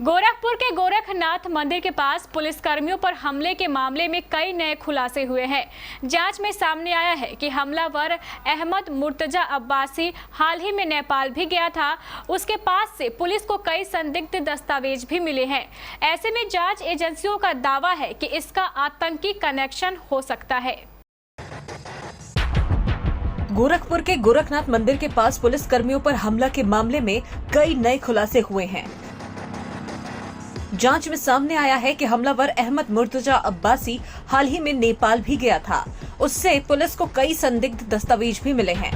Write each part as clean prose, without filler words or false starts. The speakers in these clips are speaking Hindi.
गोरखपुर के गोरखनाथ मंदिर के पास पुलिसकर्मियों पर हमले के मामले में कई नए खुलासे हुए हैं। जांच में सामने आया है कि हमलावर अहमद मुर्तजा अब्बासी हाल ही में नेपाल भी गया था। उसके पास से पुलिस को कई संदिग्ध दस्तावेज भी मिले हैं। ऐसे में जांच एजेंसियों का दावा है कि इसका आतंकी कनेक्शन हो सकता है। गोरखपुर के गोरखनाथ मंदिर के पास पुलिस कर्मियों पर हमला के मामले में कई नए खुलासे हुए हैं। जांच में सामने आया है कि हमलावर अहमद मुर्तजा अब्बासी हाल ही में नेपाल भी गया था। उससे पुलिस को कई संदिग्ध दस्तावेज भी मिले हैं।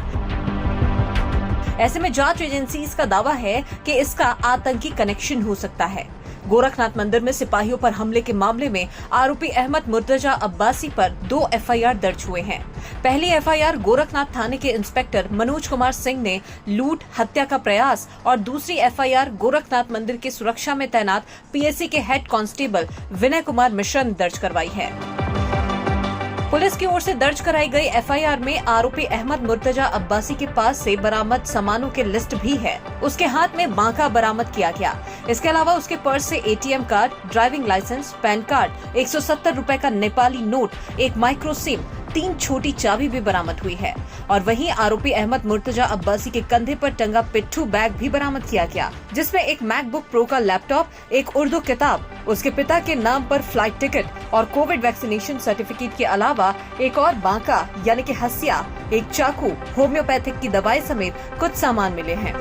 ऐसे में जांच एजेंसीज का दावा है कि इसका आतंकी कनेक्शन हो सकता है। गोरखनाथ मंदिर में सिपाहियों पर हमले के मामले में आरोपी अहमद मुर्तजा अब्बासी पर 2 एफआईआर दर्ज हुए हैं। पहली एफआईआर गोरखनाथ थाने के इंस्पेक्टर मनोज कुमार सिंह ने लूट, हत्या का प्रयास और दूसरी एफआईआर गोरखनाथ मंदिर की सुरक्षा में तैनात पीएसी के हेड कांस्टेबल विनय कुमार मिश्रा ने दर्ज करवाई है। पुलिस की ओर से दर्ज कराई गई एफआईआर में आरोपी अहमद मुर्तजा अब्बासी के पास से बरामद सामानों की लिस्ट भी है। उसके हाथ में बांका बरामद किया गया। इसके अलावा उसके पर्स से ATM card, driving licence, PAN card, 170 रुपए का नेपाली नोट, एक माइक्रो सिम, 3 छोटी चाबी भी बरामद हुई है। और वहीं आरोपी अहमद मुर्तजा अब्बासी के कंधे पर टंगा पिट्ठू बैग भी बरामद किया गया, जिसमें एक मैकबुक प्रो का लैपटॉप, एक उर्दू किताब, उसके पिता के नाम पर फ्लाइट टिकट और कोविड वैक्सीनेशन सर्टिफिकेट के अलावा एक और बांका यानी कि हसिया, एक चाकू, होम्योपैथिक की दवाई समेत कुछ सामान मिले हैं।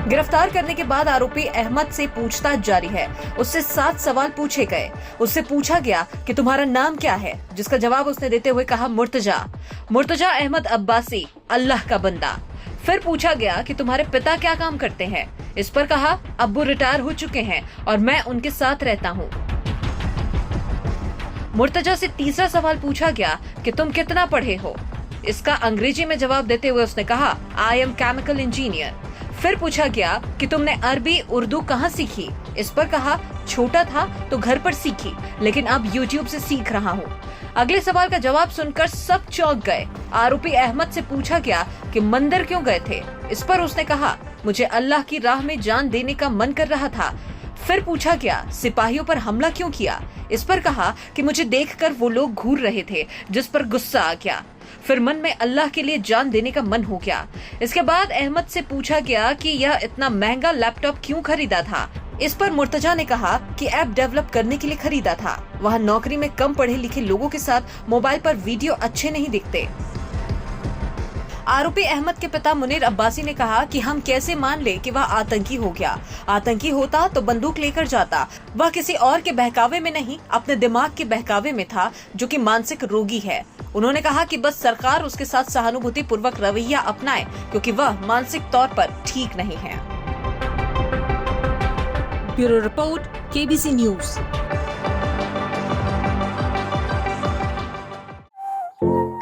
गिरफ्तार करने के बाद आरोपी अहमद से पूछताछ जारी है। उससे 7 सवाल पूछे गए। उससे पूछा गया कि तुम्हारा नाम क्या है, जिसका जवाब उसने देते हुए कहा मुर्तजा अहमद अब्बासी, अल्लाह का बंदा। फिर पूछा गया कि तुम्हारे पिता क्या काम करते हैं। इस पर कहा अब्बू रिटायर हो चुके हैं और मैं उनके साथ रहता हूँ। मुर्तजा से तीसरा सवाल पूछा गया कि तुम कितना पढ़े हो। इसका अंग्रेजी में जवाब देते हुए उसने कहा आई एम केमिकल इंजीनियर। फिर पूछा गया कि तुमने अरबी उर्दू कहाँ सीखी। इस पर कहा छोटा था तो घर पर सीखी, लेकिन अब यूट्यूब से सीख रहा हूँ। अगले सवाल का जवाब सुनकर सब चौंक गए। आरोपी अहमद से पूछा गया कि मंदिर क्यों गए थे। इस पर उसने कहा मुझे अल्लाह की राह में जान देने का मन कर रहा था। फिर पूछा गया सिपाहियों पर हमला क्यों किया। इस पर कहा कि मुझे देखकर वो लोग घूर रहे थे, जिस पर गुस्सा आ गया। फिर मन में अल्लाह के लिए जान देने का मन हो गया। इसके बाद अहमद से पूछा गया कि यह इतना महंगा लैपटॉप क्यों खरीदा था। इस पर मुर्तजा ने कहा कि ऐप डेवलप करने के लिए खरीदा था। वह नौकरी में कम पढ़े लिखे लोगों के साथ मोबाइल पर वीडियो अच्छे नहीं दिखते। आरोपी अहमद के पिता मुनीर अब्बासी ने कहा कि हम कैसे मान ले कि वह आतंकी हो गया। आतंकी होता तो बंदूक लेकर जाता। वह किसी और के बहकावे में नहीं, अपने दिमाग के बहकावे में था, जो कि मानसिक रोगी है। उन्होंने कहा कि बस सरकार उसके साथ सहानुभूति पूर्वक रवैया अपनाए, क्योंकि वह मानसिक तौर पर ठीक नहीं है। Bureau report, KBC news.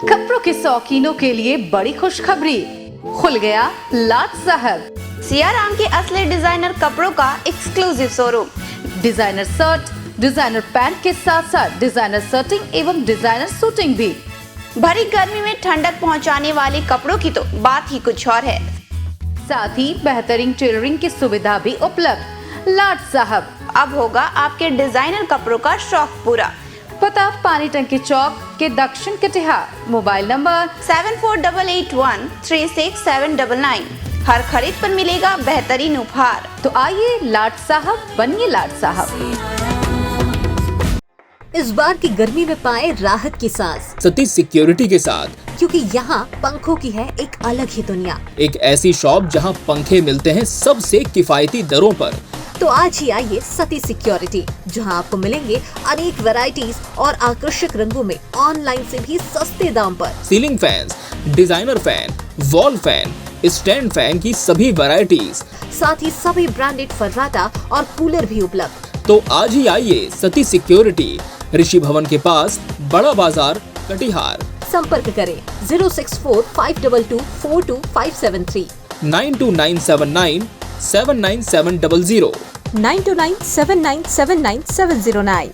कपड़ों के शौकीनों के लिए बड़ी खुशखबरी, खुल गया लाट साहब सियाराम के असली डिजाइनर कपड़ों का exclusive showroom. Designer shirt, designer pant के साथ साथ डिजाइनर शर्टिंग एवं डिजाइनर सूटिंग भी। भरी गर्मी में ठंडक पहुंचाने वाले कपड़ों की तो बात ही कुछ और है। साथ ही बेहतरीन टेलरिंग की सुविधा भी उपलब्ध। लाट साहब अब होगा आपके डिजाइनर कपड़ों का शौक पूरा। पता पानी टंकी चौक के दक्षिण कटिहार। Mobile number 7488136799। हर खरीद पर मिलेगा बेहतरीन उपहार। तो आइए लाट साहब बनिए लाट साहब। इस बार की गर्मी में पाए राहत की सांस सती सिक्योरिटी के साथ, क्योंकि यहाँ पंखों की है एक अलग ही दुनिया। एक ऐसी शॉप जहाँ पंखे मिलते हैं सबसे किफायती दरों पर। तो आज ही आइए सती सिक्योरिटी, जहाँ आपको मिलेंगे अनेक वैरायटीज और आकर्षक रंगों में ऑनलाइन से भी सस्ते दाम पर। Ceiling fans, designer fan, wall fan, stand fan की सभी वैरायटीज, साथ ही सभी ब्रांडेड फर्राटा और कूलर भी उपलब्ध। तो आज ही आइए सती सिक्योरिटी, ऋषि भवन के पास, बड़ा बाजार, कटिहार। संपर्क करें 06452242573, 92979799700, 92979979709।